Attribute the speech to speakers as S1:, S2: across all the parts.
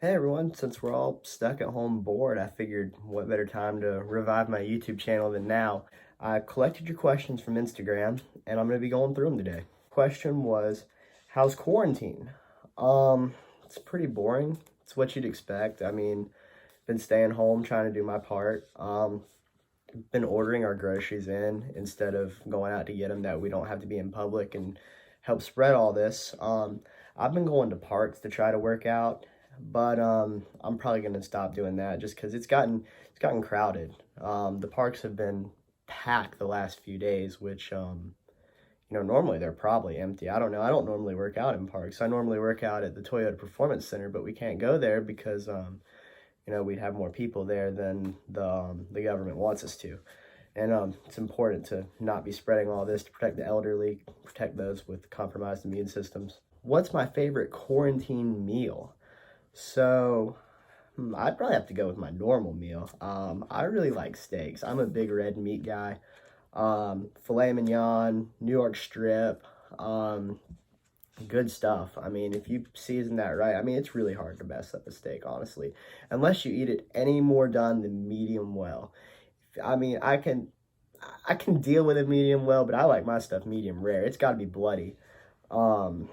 S1: Hey everyone, since we're all stuck at home bored, I figured what better time to revive my YouTube channel than now. I collected your questions from Instagram and I'm going to be going through them today. Question was, how's quarantine? It's pretty boring. It's what you'd expect. I mean, been staying home trying to do my part. Been ordering our groceries in instead of going out to get them that we don't have to be in public and help spread all this. I've been going to parks to try to work out, but I'm probably going to stop doing that just because it's gotten crowded. The parks have been packed the last few days, which normally they're probably empty. I don't know. I don't normally work out in parks. I normally work out at the Toyota Performance Center, but we can't go there because we'd have more people there than the government wants us to. And it's important to not be spreading all this to protect the elderly, protect those with compromised immune systems. What's my favorite quarantine meal? So I'd probably have to go with my normal meal. I really like steaks. I'm a big red meat guy. Filet mignon, New York strip, good stuff. I mean, if you season that right, I mean, it's really hard to mess up a steak, honestly, unless you eat it any more done than medium well. I mean, I can deal with it medium well, but I like my stuff medium rare. It's got to be bloody. Um,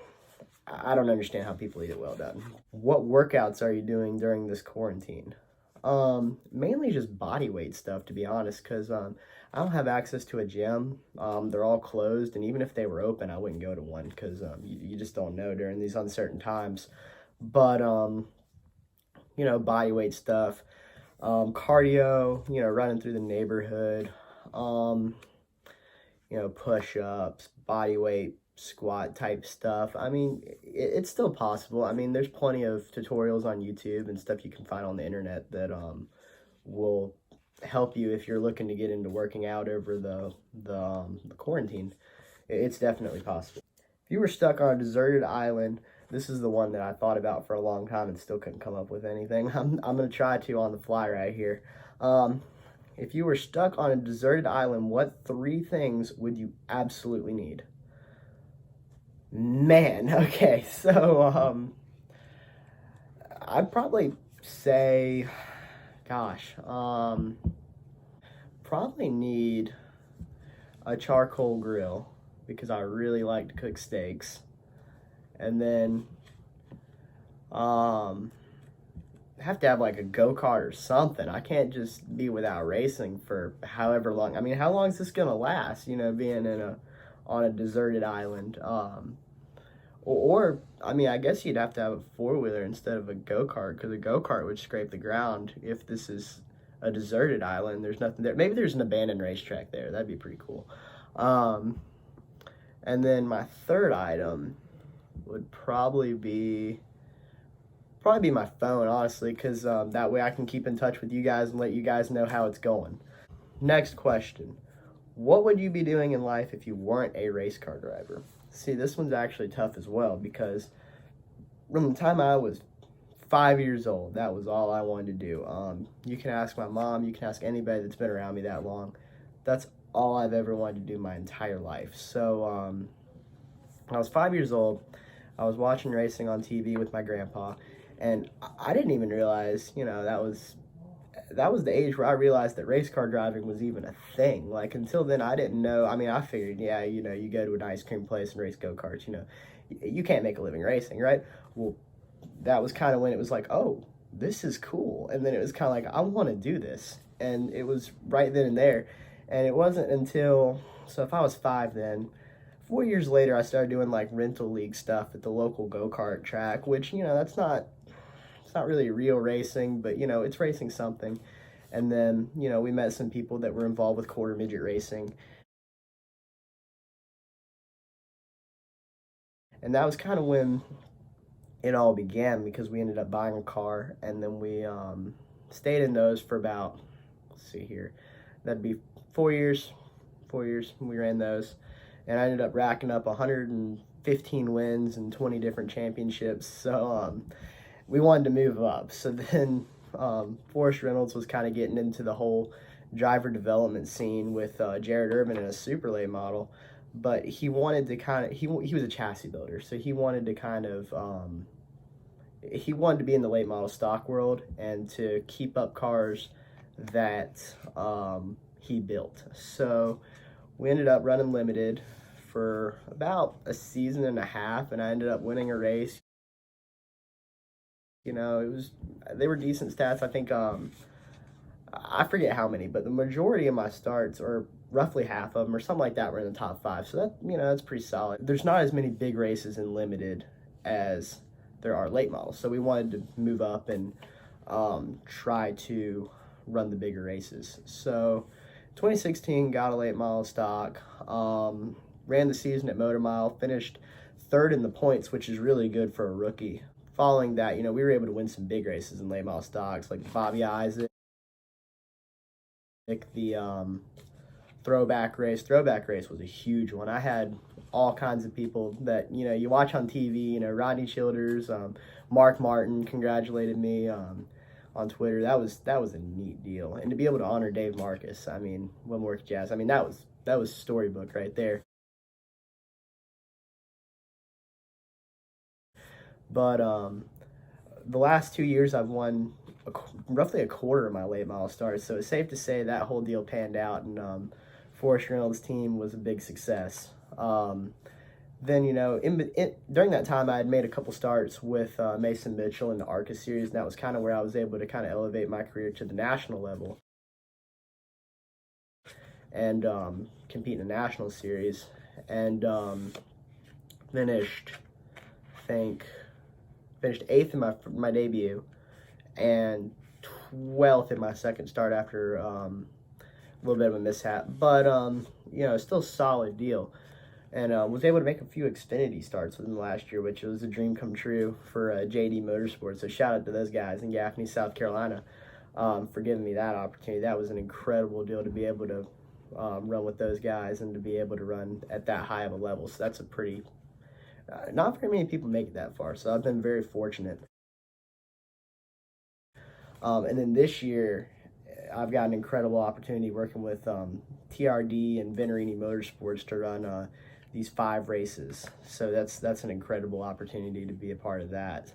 S1: I don't understand how people eat it well done. What workouts are you doing during this quarantine? Mainly just body weight stuff, to be honest, because I don't have access to a gym. They're all closed, and even if they were open, I wouldn't go to one because you just don't know during these uncertain times. But body weight stuff, cardio, running through the neighborhood, um, push ups, body weight, squat type stuff. I mean, it's still possible. I mean, there's plenty of tutorials on YouTube and stuff you can find on the internet that will help you if you're looking to get into working out over the quarantine. It's definitely possible. If you were stuck on a deserted island, this is the one that I thought about for a long time and still couldn't come up with anything. I'm gonna try to on the fly right here. Um, if you were stuck on a deserted island, what three things would you absolutely need? Man, okay, so I'd probably say, gosh, probably need a charcoal grill because I really like to cook steaks, and then um have to have like a go-kart or something. I can't just be without racing for however long. I mean, how long is this gonna last? Being in a on a deserted island. I mean, I guess you'd have to have a four-wheeler instead of a go-kart because a go-kart would scrape the ground. If this is a deserted island, there's nothing there. Maybe there's an abandoned racetrack there. That'd be pretty cool. Um, and then my third item would probably be my phone, honestly, because that way I can keep in touch with you guys and let you guys know how it's going. Next question. What would you be doing in life if you weren't a race car driver? See, this one's actually tough as well because from the time I was 5 years old, that was all I wanted to do. You can ask my mom, you can ask anybody that's been around me that long. That's all I've ever wanted to do my entire life. So I was 5 years old. I was watching racing on TV with my grandpa, and I didn't even realize, that was the age where I realized that race car driving was even a thing. Like until then, I didn't know. I mean, I figured, yeah, you go to an ice cream place and race go karts. You can't make a living racing, right? Well, that was kind of when it was like, oh, this is cool, and then it was kind of like, I want to do this, and it was right then and there. And it wasn't until if I was five then. 4 years later, I started doing like rental league stuff at the local go kart track, which that's not it's not really real racing, but it's racing something. And then we met some people that were involved with quarter midget racing, and that was kind of when it all began because we ended up buying a car, and then we stayed in those for about, let's see here, that'd be 4 years. 4 years we ran those, and I ended up racking up 115 wins and 20 different championships. So we wanted to move up. So then Forrest Reynolds was kind of getting into the whole driver development scene with Jared Irvin and a super late model, but he wanted to kind of he was a chassis builder, so he wanted to kind of he wanted to be in the late model stock world and to keep up cars that he built. So we ended up running limited for about a season and a half, and I ended up winning a race. You know, they were decent stats. I think I forget how many, but the majority of my starts, or roughly half of them, or something like that, were in the top 5. So that, you know, that's pretty solid. There's not as many big races in limited as there are late models, so we wanted to move up and try to run the bigger races. So 2016 got a late model stock, ran the season at Motor Mile, finished 3rd in the points, which is really good for a rookie. Following that, you know, we were able to win some big races in late model stocks, like Bobby Isaac, the throwback race. Throwback race was a huge one. I had all kinds of people that, you know, you watch on TV, you know, Rodney Childers, Mark Martin congratulated me on Twitter. That was a neat deal. And to be able to honor Dave Marcus, I mean, Winworth Jazz, I mean, that was storybook right there. But the last 2 years I've won roughly a quarter of my late model starts, so it's safe to say that whole deal panned out, and Forrest Reynolds' team was a big success. Then, you know, during that time, I had made a couple starts with Mason Mitchell in the ARCA series, and that was kind of where I was able to kind of elevate my career to the national level and compete in the national series, and finished 8th in my debut and 12th in my second start after a little bit of a mishap, but you know, still a solid deal. And was able to make a few Xfinity starts within the last year, which was a dream come true for JD Motorsports. So shout out to those guys in Gaffney, South Carolina, for giving me that opportunity. That was an incredible deal to be able to run with those guys and to be able to run at that high of a level. So that's a pretty, not very many people make it that far. So I've been very fortunate. And then this year, I've got an incredible opportunity working with TRD and Venerini Motorsports to run these 5 races. So that's an incredible opportunity to be a part of that,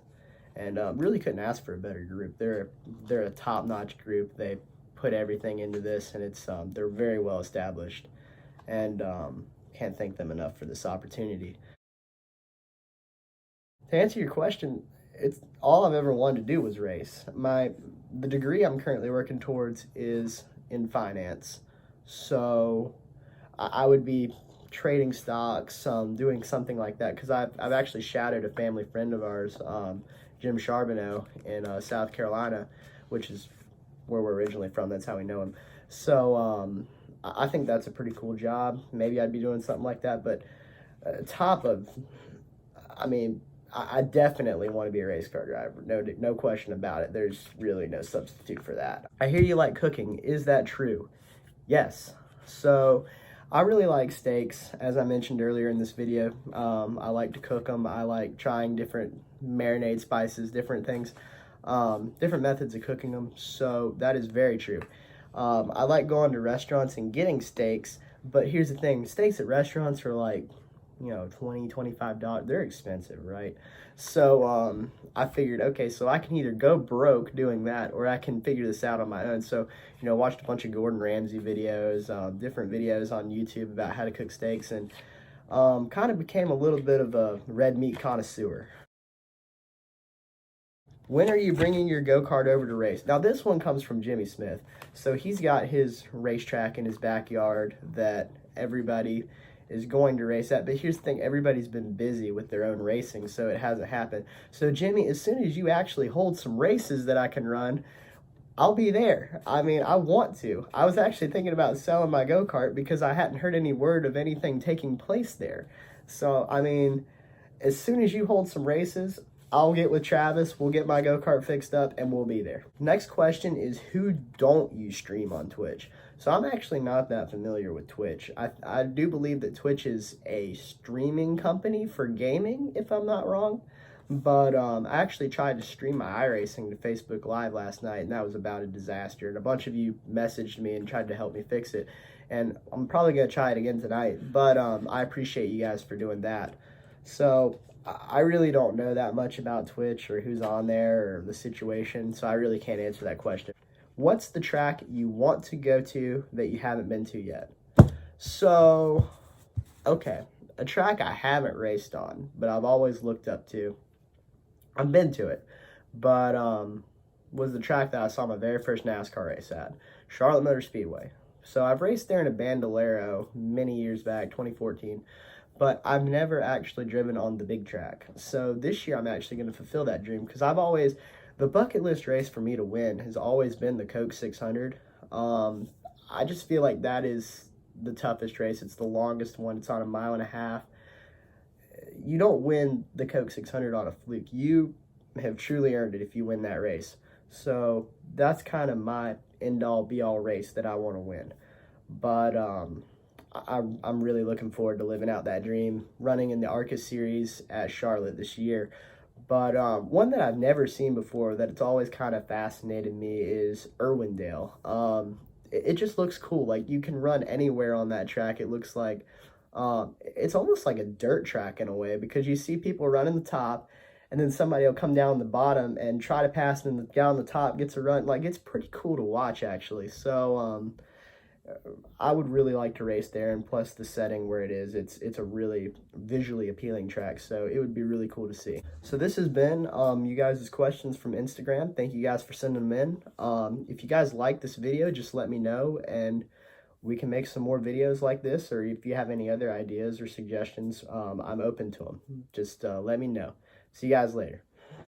S1: and really couldn't ask for a better group. They're a top-notch group. They put everything into this, and it's they're very well established, and can't thank them enough for this opportunity. To answer your question, it's all I've ever wanted to do was race. The degree I'm currently working towards is in finance, so I would be trading stocks, doing something like that, because I've actually shadowed a family friend of ours, Jim Charbonneau, in South Carolina, which is where we're originally from. That's how we know him. So I think that's a pretty cool job. Maybe I'd be doing something like that, but I definitely want to be a race car driver. No question about it. There's really no substitute for that. I hear you like cooking. Is that true? Yes. So I really like steaks, as I mentioned earlier in this video. I like to cook them. I like trying different marinade spices, different things, different methods of cooking them. So that is very true. I like going to restaurants and getting steaks, but here's the thing. Steaks at restaurants are like, you know, $20, $25. They're expensive, right? So I figured, okay, so I can either go broke doing that, or I can figure this out on my own. So, you know, watched a bunch of Gordon Ramsay videos, different videos on YouTube about how to cook steaks, and kind of became a little bit of a red meat connoisseur. When are you bringing your go-kart over to race? Now, this one comes from Jimmy Smith. So he's got his racetrack in his backyard that everybody is going to race at. But here's the thing, everybody's been busy with their own racing, so it hasn't happened. So Jimmy, as soon as you actually hold some races that I can run, I'll be there. I mean, I want to. I was actually thinking about selling my go-kart because I hadn't heard any word of anything taking place there. So, I mean, as soon as you hold some races, I'll get with Travis, we'll get my go-kart fixed up, and we'll be there. Next question is, who don't you stream on Twitch? So I'm actually not that familiar with Twitch. I do believe that Twitch is a streaming company for gaming, if I'm not wrong. But I actually tried to stream my iRacing to Facebook Live last night, and that was about a disaster. And a bunch of you messaged me and tried to help me fix it. And I'm probably going to try it again tonight. But I appreciate you guys for doing that. So I really don't know that much about Twitch or who's on there or the situation, so I really can't answer that question. What's the track you want to go to that you haven't been to yet? So, okay, a track I haven't raced on, but I've always looked up to. I've been to it, but was the track that I saw my very first NASCAR race at, Charlotte Motor Speedway. So I've raced there in a Bandolero many years back, 2014, but I've never actually driven on the big track. So this year I'm actually going to fulfill that dream because the bucket list race for me to win has always been the Coke 600. I just feel like that is the toughest race. It's the longest one. It's on a mile and a half. You don't win the Coke 600 on a fluke. You have truly earned it if you win that race. So that's kind of my end-all, be-all race that I want to win. But I'm really looking forward to living out that dream, running in the ARCA series at Charlotte this year. But one that I've never seen before that it's always kind of fascinated me is Irwindale. It just looks cool. Like, you can run anywhere on that track. It looks like it's almost like a dirt track in a way because you see people running the top and then somebody will come down the bottom and try to pass them, and the guy on the top gets a run. Like, it's pretty cool to watch, actually. So I would really like to race there, and plus the setting where it is, it's a really visually appealing track, so it would be really cool to see. So this has been you guys' questions from Instagram. Thank you guys for sending them in. If you guys like this video, just let me know, and we can make some more videos like this, or if you have any other ideas or suggestions, I'm open to them. Just let me know. See you guys later.